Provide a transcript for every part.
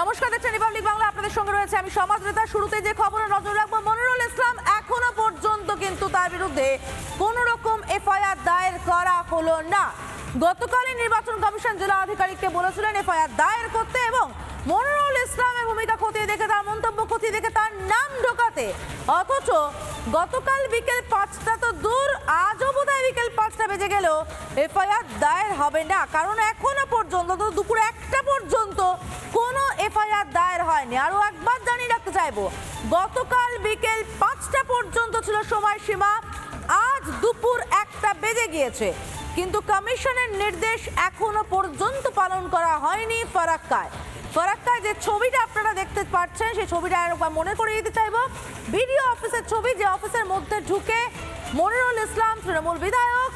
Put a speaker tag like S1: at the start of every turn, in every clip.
S1: নমস্কার, দেখছেন রিপাবলিক বাংলা। আপনাদের সঙ্গে রয়েছে আমি সমাজনেতা। শুরুতে যে খবরে নজর রাখবো, মনিরুল ইসলাম এখনো পর্যন্ত কিন্তু তার বিরুদ্ধে কোন রকম এফআইআর দায়ের করা হলো না। গতকালই নির্বাচন কমিশন জেলা আধিকারিককে বলেছিলেন এফআইআর দায়ের করতে এবং মনিরুল ইসলামের ভূমিকা খতিয়ে দেখে, তার মন্তব্য খতিয়ে দেখে তার নাম ঢোকাতে। অথচ গতকাল বিকেল 5টা তো দূর, আজও বোধহয় বিকেল 5টা বেজে গেল এফআইআর দায়ের হবে না, কারণ এখনো পর্যন্ত দুপুর 1টা পর্যন্ত কোনো এফআইআর দায়ের হয়নি। আরও একবার জানিয়ে রাখতে চাইবো, গতকাল বিকেল 5টা পর্যন্ত ছিল সময়সীমা, আজ দুপুর 1টা বেজে গিয়েছে, কিন্তু কমিশনের নির্দেশ এখনো পর্যন্ত পালন করা হয়নি। ফারাক্কায় যে ছবিটা আপনারা দেখতে পাচ্ছেন, সেই ছবিটা একবার মনে করিয়ে দিতে চাইবো। বিডিও অফিসের ছবি, যে অফিসের মধ্যে ঢুকে মনিরুল ইসলাম তৃণমূল বিধায়ক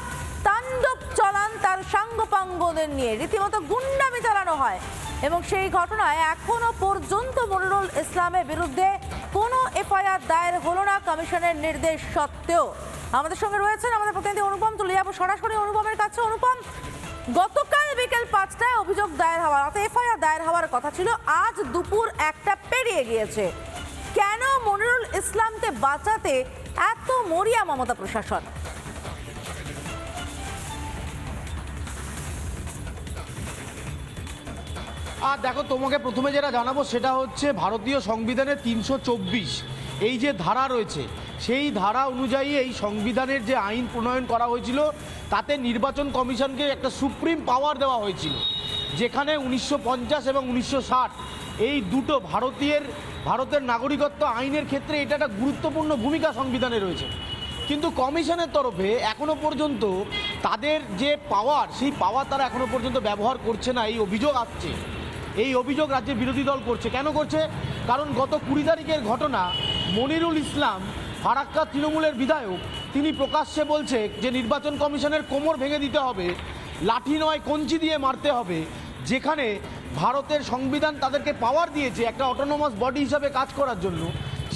S1: তাণ্ডব চালান তার সাঙ্গপাঙ্গদের নিয়ে, রীতিমতো গুন্ডামি চালানো হয় এবং সেই ঘটনায় এখনো পর্যন্ত মনিরুল ইসলামের বিরুদ্ধে কোনো এফআইআর দায়ের হলো না কমিশনের নির্দেশ সত্ত্বেও। আমাদের সঙ্গে রয়েছেন আমাদের প্রতিনিধি অনুপম। চলে যাবো সরাসরি অনুপমের কাছে। অনুপম, গতকাল বিকেল 5টায় অভিযোগ দায়ের হওয়ার, অর্থাৎ এফআইআর দায়ের হওয়ার কথা ছিল, আজ দুপুর 1টা পেরিয়ে গিয়েছে। কেন মনিরুল ইসলামকে বাঁচাতে এত মরিয়া মমতা প্রশাসন?
S2: আর দেখো, তোমাকে প্রথমে যেটা জানাবো সেটা হচ্ছে ভারতীয় সংবিধানের 324 এই যে ধারা রয়েছে, সেই ধারা অনুযায়ী এই সংবিধানের যে আইন প্রণয়ন করা হয়েছিল তাতে নির্বাচন কমিশনকে একটা সুপ্রিম পাওয়ার দেওয়া হয়েছিল, যেখানে 1950 এবং 1960 এই দুটো ভারতের নাগরিকত্ব আইনের ক্ষেত্রে এটা একটা গুরুত্বপূর্ণ ভূমিকা সংবিধানে রয়েছে। কিন্তু কমিশনের তরফে এখনো পর্যন্ত তাদের যে পাওয়ার, সেই পাওয়ার তারা এখনো পর্যন্ত ব্যবহার করছে না, এই অভিযোগ আসছে। এই অভিযোগ রাজ্যের বিরোধী দল করছে। কেন করছে? কারণ গত 20 তারিখের ঘটনা, মনিরুল ইসলাম ফারাক্কা তৃণমূলের বিধায়ক, তিনি প্রকাশ্যে বলছে যে নির্বাচন কমিশনের কোমর ভেঙে দিতে হবে, লাঠি নয় কঞ্চি দিয়ে মারতে হবে, যেখানে ভারতের সংবিধান তাদেরকে পাওয়ার দিয়েছে একটা অটোনোমাস বডি হিসাবে কাজ করার জন্য,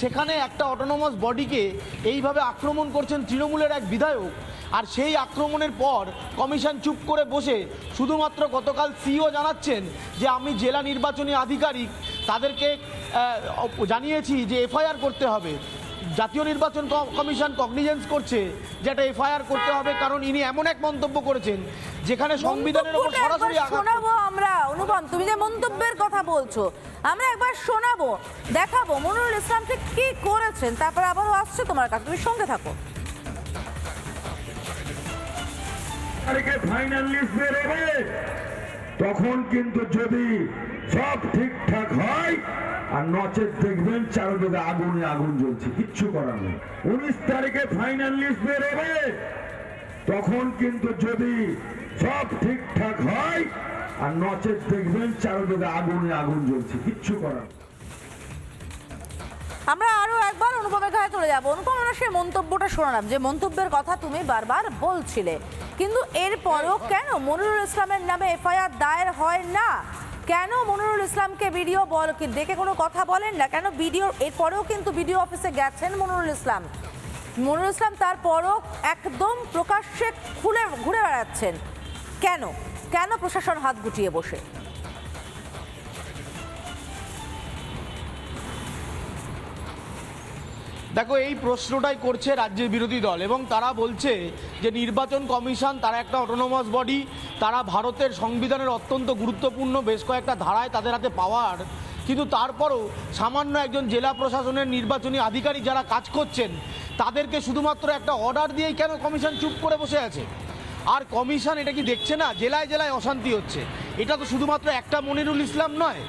S2: সেখানে একটা অটোনোমাস বডিকে এইভাবে আক্রমণ করছেন তৃণমূলের এক বিধায়ক। আর সেই আক্রমণের পর কমিশন চুপ করে বসে শুধুমাত্র গতকাল সিইও জানাচ্ছেন যে আমি জেলা নির্বাচনী আধিকারিক, তাদেরকে জানিয়েছি যে এফআইআর করতে হবে। জাতীয় নির্বাচন কমিশন কগনিজেন্স করছে যে একটা এফআইআর করতে হবে, কারণ ইনি এমন এক মন্তব্য করেছেন যেখানে সংবিধানের উপর সরাসরি
S1: শোনাবো আমরা। অনুপম, তুমি যে মন্তব্যের কথা বলছো আমরা একবার শোনাবো, দেখাবো মনিরুল ইসলাম ঠিক কি করেছেন, তারপর আবারও আসছে তোমার কাছে, তুমি সঙ্গে থাকো।
S3: ফাইনাল লিস্ট বেরোবে, তখন কিন্তু যদি সব ঠিকঠাক হয়, আর নচেত দেখবেন চারদিকে আগুনে আগুন জ্বলছে, কিচ্ছু করার নেই। 19 তারিখে ফাইনাল লিস্ট বেরোবে, তখন কিন্তু যদি সব ঠিকঠাক হয়, আর নচেত দেখবেন চারদিকে আগুনে আগুন জ্বলছে, কিচ্ছু করার।
S1: আমরা আরো একবার অনুপমের কাছে চলে যাবো। অনুপম, আমরা সেই মন্তব্যটা শোনালাম, যে মন্তব্যের কথা তুমি বারবার বলছিলে, কিন্তু এরপরও কেন মনিরুল ইসলামের নামে এফআইআর দায়ের হয় না? কেন মনিরুল ইসলামকে বিডিও ডেকে কোনো কথা বলেন না? কেন বিডিও এরপরেও কিন্তু বিডিও অফিসে গেছেন মনিরুল ইসলাম, তারপরও একদম প্রকাশ্যে ঘুরে বেড়াচ্ছেন? কেন প্রশাসন হাত গুটিয়ে বসে?
S2: দেখো, এই প্রশ্নটাই করছে রাজ্যের বিরোধী দল এবং তারা বলছে যে নির্বাচন কমিশন তারা একটা অটোনোমাস বডি, তারা ভারতের সংবিধানের অত্যন্ত গুরুত্বপূর্ণ বেশ কয়েকটা ধারায় তাদের হাতে পাওয়ার, কিন্তু তারপরও সামান্য একজন জেলা প্রশাসনের নির্বাচনী আধিকারিক যারা কাজ করছেন তাদেরকে শুধুমাত্র একটা অর্ডার দিয়েই কেন কমিশন চুপ করে বসে আছে? আর কমিশন এটা কি দেখছে না জেলায় জেলায় অশান্তি হচ্ছে? এটা তো শুধুমাত্র একটা মনিরুল ইসলাম নয়,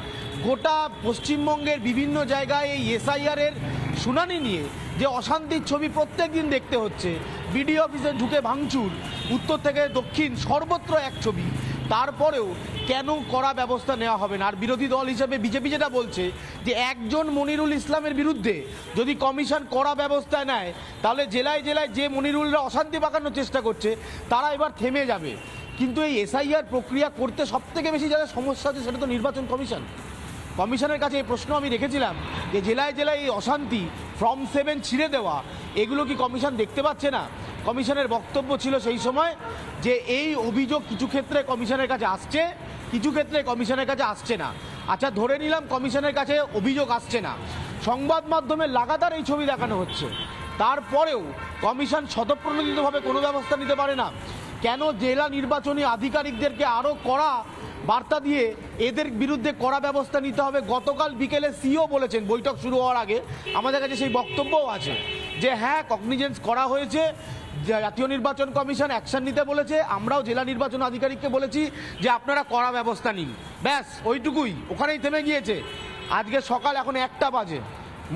S2: গোটা পশ্চিমবঙ্গের বিভিন্ন জায়গায় এই এসআইআরের শুনানি নিয়ে যে অশান্তির ছবি প্রত্যেক দিন দেখতে হচ্ছে। বিডিও অফিসে ঢুকে ভাঙচুর, উত্তর থেকে দক্ষিণ সর্বত্র এক ছবি। তারপরেও কেন কড়া ব্যবস্থা নেওয়া হবে না? আর বিরোধী দল হিসেবে বিজেপি যেটা বলছে যে একজন মনিরুল ইসলামের বিরুদ্ধে যদি কমিশন কড়া ব্যবস্থা নেয়, তাহলে জেলায় জেলায় যে মনিরুলরা অশান্তি পাকানোর চেষ্টা করছে তারা এবার থেমে যাবে। কিন্তু এই এসআইআর প্রক্রিয়া করতে সবথেকে বেশি যারা সমস্যা হচ্ছে সেটা তো নির্বাচন কমিশনের কাছে এই প্রশ্ন আমি রেখেছিলাম যে জেলায় জেলায় এই অশান্তি, ফর্ম 7 ছিঁড়ে দেওয়া, এগুলো কি কমিশন দেখতে পাচ্ছে না? কমিশনের বক্তব্য ছিল সেই সময় যে এই অভিযোগ কিছু ক্ষেত্রে কমিশনের কাছে আসছে, কিছু ক্ষেত্রে কমিশনের কাছে আসছে না। আচ্ছা ধরে নিলাম কমিশনের কাছে অভিযোগ আসছে না, সংবাদ মাধ্যমে লাগাতার এই ছবি দেখানো হচ্ছে, তারপরেও কমিশন স্বতঃপ্রণোদিতভাবে কোনো ব্যবস্থা নিতে পারে না। কেন জেলা নির্বাচনী আধিকারিকদেরকে আরও কড়া বার্তা দিয়ে এদের বিরুদ্ধে কড়া ব্যবস্থা নিতে হবে? গতকাল বিকেলে সিও বলেছেন, বৈঠক শুরু হওয়ার আগে আমাদের কাছে সেই বক্তব্যও আছে যে হ্যাঁ কগনিজেন্স করা হয়েছে, জাতীয় নির্বাচন কমিশন অ্যাকশন নিতে বলেছে, আমরাও জেলা নির্বাচন আধিকারিককে বলেছি যে আপনারা কড়া ব্যবস্থা নিন। ব্যাস ওইটুকুই, ওখানেই থেমে গিয়েছে। আজকে সকাল এখন 1টা বাজে,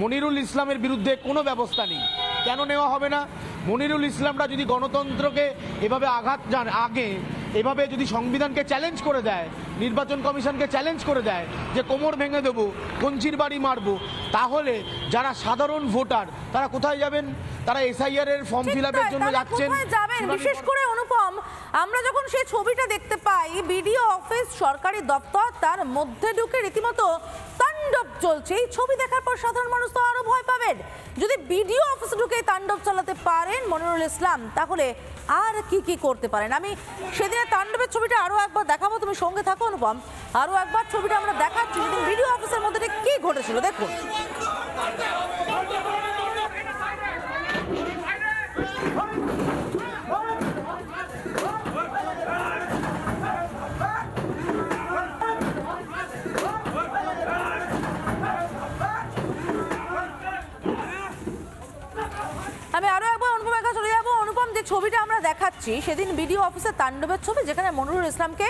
S2: মনিরুল ইসলামের বিরুদ্ধে কোনো ব্যবস্থা নেই। কেন নেওয়া হবে না? মনিরুল ইসলামরা যদি গণতন্ত্রকে এভাবে আঘাত জান আগে এভাবে যদি সংবিধানকে চ্যালেঞ্জ করে দেয়, নির্বাচন কমিশনকে চ্যালেঞ্জ করে দেয় যে কোমর ভেঙে দেবো, কঞ্চির বাড়ি মারবো, তাহলে যারা সাধারণ ভোটার তারা কোথায় যাবেন? তারা এসআইআর এর ফর্ম ফিল আপের জন্য যাচ্ছেন।
S1: বিশেষ করে অনুপম, আমরা যখন সেই ছবিটা দেখতে পাই, বিডিও অফিস, সরকারি দপ্তর, তার মধ্যে ঢুকে রীতিমতো তাণ্ডব চলছে। এই ছবি দেখার পর সাধারণ মানুষ তো আরো ভয় পাবেন। যদি বিডিও অফিসে ঢুকে তাণ্ডব চালাতে পারেন মনিরুল ইসলাম, তাহলে আর কি কি করতে পারেন? আমি সেদিনের তাণ্ডবের ছবিটা আরো একবার দেখাবো, তুমি সঙ্গে থাকো অনুপম। আরো একবার ছবিটা আমরা দেখাচ্ছি, সেদিন বিডিও অফিসের মধ্যে কি ঘটেছিল দেখুন। আমি আরো একবার অনুপমের কাছে চলে যাবো। অনুপম, যে ছবিটা আমরা দেখাচ্ছি সেদিন বিডিও অফিসের তাণ্ডবের ছবি, যেখানে মনিরুল ইসলামকে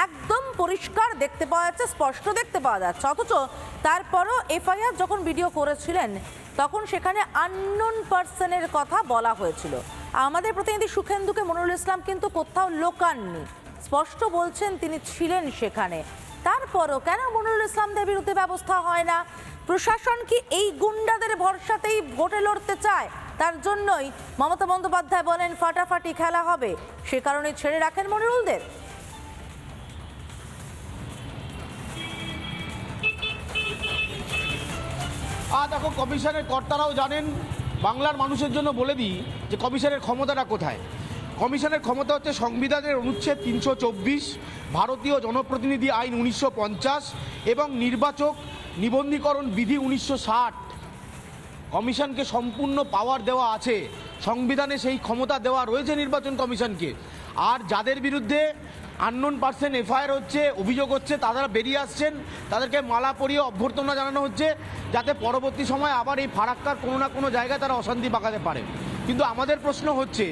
S1: একদম পরিষ্কার দেখতে পাওয়া যাচ্ছে, স্পষ্ট দেখতে পাওয়া যাচ্ছে। অথচ তারপরও এফআইআর যখন ভিডিও করেছিলেন তখন সেখানে আননোন পার্সনের কথা বলা হয়েছিল। আমাদের প্রতিনিধি সুখেন্দুকে মনিরুল ইসলাম কিন্তু কোথাও লোকাননি, স্পষ্ট বলছেন তিনি ছিলেন সেখানে। তারপরও কেন মনিরুল ইসলামদের বিরুদ্ধে ব্যবস্থা হয় না? প্রশাসন কি এই গুন্ডাদের ভরসাতেই ভোটে লড়তে চায়? তার জন্যই মমতা বন্দ্যোপাধ্যায় বলেন ফাটাফাটি খেলা হবে, সে কারণে ছেড়ে রাখেন মনিরুলদের।
S2: দেখো, কমিশনের কর্তারাও জানেন, বাংলার মানুষের জন্য বলে দিই যে কমিশনের ক্ষমতাটা কোথায়। কমিশনের ক্ষমতা হচ্ছে সংবিধানের অনুচ্ছেদ 324, ভারতীয় জনপ্রতিনিধি আইন 1950 এবং নির্বাচক নিবন্ধীকরণ বিধি 1960। কমিশনকে সম্পূর্ণ পাওয়ার দেওয়া আছে, সংবিধানে সেই ক্ষমতা দেওয়া রয়েছে নির্বাচন কমিশনকে। আর যাদের বিরুদ্ধে আননোন পার্সন এফআইআর হচ্ছে, অভিযোগ হচ্ছে, তারা বেরিয়ে আসছেন, তাদেরকে মালা পরিয়ে অভ্যর্থনা জানানো হচ্ছে, যাতে পরবর্তী সময় আবার এই ফারাক্কার কোনো না কোনো জায়গায় তারা অশান্তি পাকাতে পারে। কিন্তু আমাদের প্রশ্ন হচ্ছে,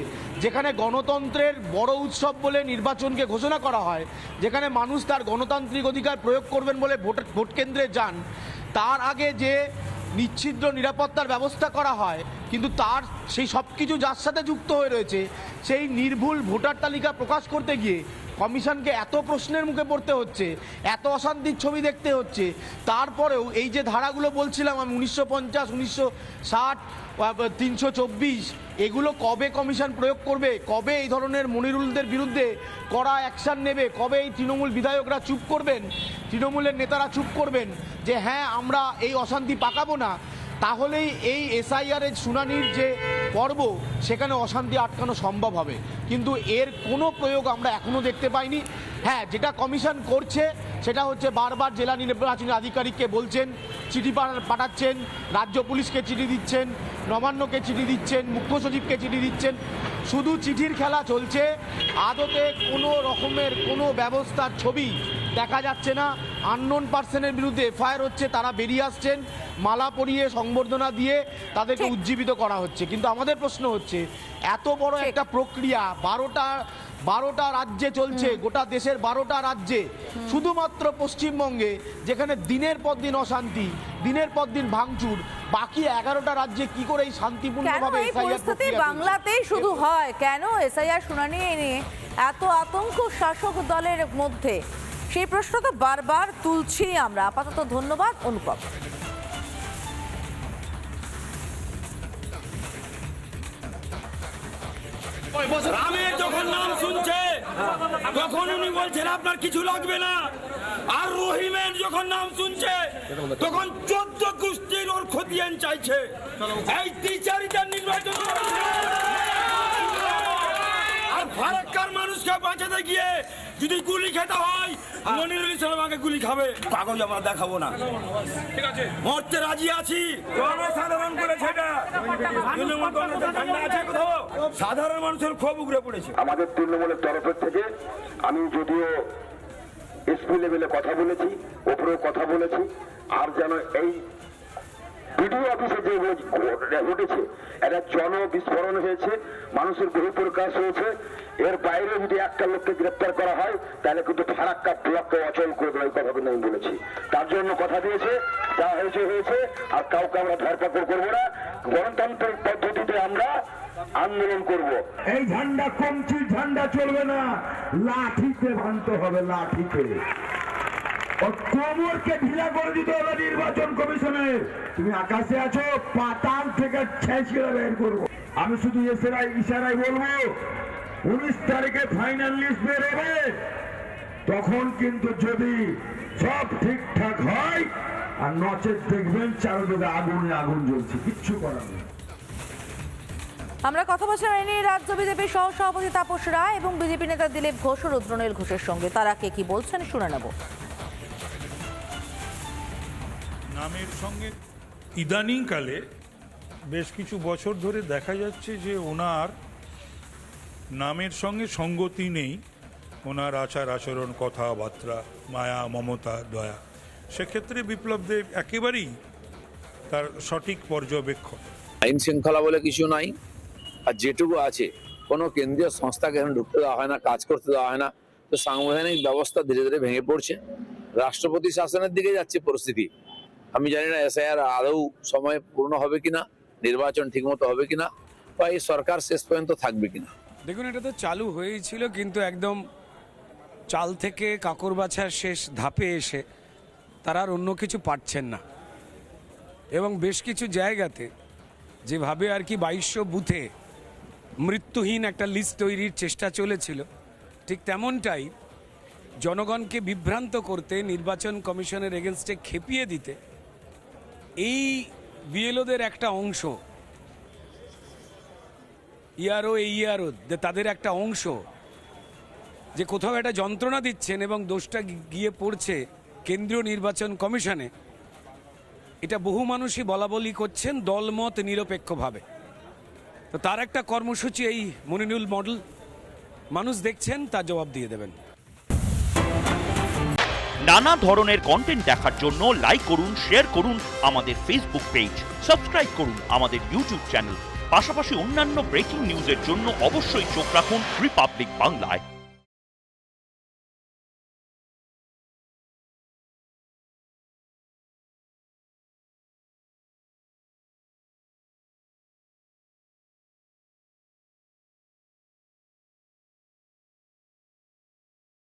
S2: যেখানে গণতন্ত্রের বড় উৎসব বলে নির্বাচনকে ঘোষণা করা হয়, যেখানে মানুষ তার গণতান্ত্রিক অধিকার প্রয়োগ করবেন বলে ভোট কেন্দ্রে যান, তার আগে যে নিচ্ছিদ্র নিরাপত্তার ব্যবস্থা করা হয়, কিন্তু তার সেই সব কিছু যার সাথে যুক্ত হয়ে রয়েছে, সেই নির্ভুল ভোটার তালিকা প্রকাশ করতে গিয়ে কমিশনকে এত প্রশ্নের মুখে পড়তে হচ্ছে, এত অশান্তির ছবি দেখতে হচ্ছে। তারপরেও এই যে ধারাগুলো বলছিলাম আমি, 1950, 1960, 324, এগুলো কবে কমিশন প্রয়োগ করবে? কবে এই ধরনের মনিরুলদের বিরুদ্ধে কড়া অ্যাকশান নেবে? কবে এই তৃণমূল বিধায়করা চুপ করবেন, তৃণমূলের নেতারা চুপ করবেন যে হ্যাঁ আমরা এই অশান্তি পাকাবো না? তাহলেই এই এসআইআরের শুনানির যে পর্ব, সেখানে অশান্তি আটকানো সম্ভব হবে। কিন্তু এর কোনো প্রয়োগ আমরা এখনও দেখতে পাইনি। হ্যাঁ, যেটা কমিশন করছে সেটা হচ্ছে বারবার জেলা নির্বাচনী আধিকারিককে বলছেন, চিঠি পাঠাচ্ছেন, রাজ্য পুলিশকে চিঠি দিচ্ছেন, নবান্নকে চিঠি দিচ্ছেন, মুখ্য সচিবকে চিঠি দিচ্ছেন, শুধু চিঠির খেলা চলছে। আদতে কোনো রকমের কোনো ব্যবস্থার ছবি দেখা যাচ্ছে না। আননোন পার্সনের বিরুদ্ধে এফআইআর হচ্ছে, তারা বেরিয়ে আসছেন, মালা পরিয়ে সংবর্ধনা দিয়ে তাদেরকে উজ্জীবিত করা হচ্ছে। কিন্তু আমাদের প্রশ্ন হচ্ছে, এত বড় একটা প্রক্রিয়া 12টা রাজ্যে চলছে, গোটা দেশের 12টা রাজ্যে, শুধুমাত্র পশ্চিমবঙ্গে যেখানে দিনের পর দিন অশান্তি, দিনের পর দিন ভাঙচুর, বাকি 11টা রাজ্যে কি করে এই শান্তিপূর্ণভাবে
S1: বাংলাতেই শুধু হয়? কেন এসআইআর শুনানি নিয়ে এত আতঙ্ক শাসক দলের মধ্যে? সেই প্রশ্ন তো বারবার তুলছি আমরা। আপাতত ধন্যবাদ অনুপম।
S4: রামের যখন নাম শুনছে তখন উনি বলছেন আপনার কিছু লাগবে না, আর রহিমের যখন নাম শুনছে তখন 14 গোষ্ঠীর ওর খতিয়ান চাইছে। এই দ্বিচারিতা নির্বাচন আর ফারাক্কার মানুষকে বাঁচাতে গিয়ে যদি গুলি খেতে হয় মনিরুল ইসলাম আমাকে গুলি খাবে, কাগজ আমরা দেখাবো না, ঠিক আছে? মরতে রাজি আছি, জনসাধারণ করেছে এটা। তৃণমূল কংগ্রেসের ঝান্ডা আছে কোথাও? সাধারণ মানুষের ক্ষোভ উগড়ে পড়েছে।
S5: আমাদের তৃণমূলের তরফের থেকে আমি যদিও এসপি লেভেলে কথা বলেছি, ওপরেও কথা বলেছি, আর যেন এই বিডিও অফিসে যে ঘটেছে একটা জনবিস্ফোরণ হয়েছে, মানুষের বহিঃপ্রকাশ হয়েছে, এর বাইরে যদি একটা লোককে গ্রেপ্তার করা হয় তাহলে কিন্তু ফারাক্কা ব্লককে অচল করে দেওয়ার কথা কিন্তু আমি বলেছি। তার জন্য কথা দিয়েছে, যা হয়েছে হয়েছে, আর কাউকে আমরা ধরপাকড় করবো না, গণতান্ত্রিক পদ্ধতিতে আমরা আন্দোলন করব।
S3: এই ঝান্ডা কমছি, ঝান্ডা চলবে না, লাঠিতে ভাঙতে হবে, লাঠিতে। ও কোমরকে ঢিলা করে দিতে হবে নির্বাচন কমিশনে। তুমি আকাশে আছো, পাতাল থেকে ছেঁচিয়ে বের করবো। আমি শুধু ইশারায় বলবো, 19 তারিখে ফাইনাল লিস্ট বের হবে, তখন কিন্তু যদি সব ঠিকঠাক হয়, আর নচেত দেখবেন চারদিকে আগুনে আগুন জ্বলছে, কিচ্ছু করার নেই।
S1: আমরা কথা বলছিলাম এই নিয়ে রাজ্য বিজেপির সহ সভাপতি তাপস রায় এবং বিজেপি নেতা দিলীপ ঘোষ ও রুদ্রনীল ঘোষের সঙ্গে। তারা কে কি বলছেন শুনে নেব।
S6: নামের সঙ্গে ইদানিংকালে বেশ কিছু বছর ধরে দেখা যাচ্ছে যে ওনার নামের সঙ্গে সঙ্গতি নেই, ওনার আচার আচরণ, কথাবার্তা, মায়া, মমতা, দয়া। সেক্ষেত্রে বিপ্লব দেব একেবারেই তার সঠিক পর্যবেক্ষণ।
S7: আইন শৃঙ্খলা বলে কিছু নাই, আর যেটুকু আছে কোনো কেন্দ্রীয় সংস্থাকে এখানে ঢুকতে দেওয়া হয় না, কাজ করতে দেওয়া হয় না। তো সাংবিধানিক ব্যবস্থা ধীরে ধীরে ভেঙে পড়ছে, রাষ্ট্রপতি শাসনের দিকে যাচ্ছে পরিস্থিতি। আমি জানি না এসআইআর আদৌ সময় পূর্ণ হবে কিনা, নির্বাচন ঠিকমতো হবে কিনা, বা এই সরকার শেষ পর্যন্ত থাকবে কিনা।
S8: দেখুন, এটা তো চালু হয়েছিল, কিন্তু একদম চাল থেকে কাকর বাছার শেষ ধাপে এসে তারা আর অন্য কিছু পারছেন না। এবং বেশ কিছু জায়গাতে যেভাবে আর কি 2200 বুথে মৃত্যুহীন একটা লিস্ট তৈরির চেষ্টা চলেছিল, ঠিক তেমনটাই জনগণকে বিভ্রান্ত করতে, নির্বাচন কমিশনের এগেনস্টে খেপিয়ে দিতে এই বিএলওদের একটা অংশ, ইআরও এইআরও তাদের একটা অংশ যে কোথাও একটা যন্ত্রণা দিচ্ছেন এবং দোষটা গিয়ে পড়ছে কেন্দ্রীয় নির্বাচন কমিশনে। এটা বহু মানুষই বলাবলি করছেন দলমত নিরপেক্ষভাবে। তো তার একটা কর্মসূচি এই মনিরুল মডেল, মানুষ দেখছেন, তার জবাব দিয়ে দেবেন।
S9: নানা ধরনের কন্টেন্ট দেখার জন্য লাইক করুন, শেয়ার করুন আমাদের ফেসবুক পেজ, সাবস্ক্রাইব করুন আমাদের ইউটিউব চ্যানেল। পাশাপাশি অন্যান্য ব্রেকিং নিউজের জন্য অবশ্যই চোখ রাখুন রিপাবলিক বাংলায়।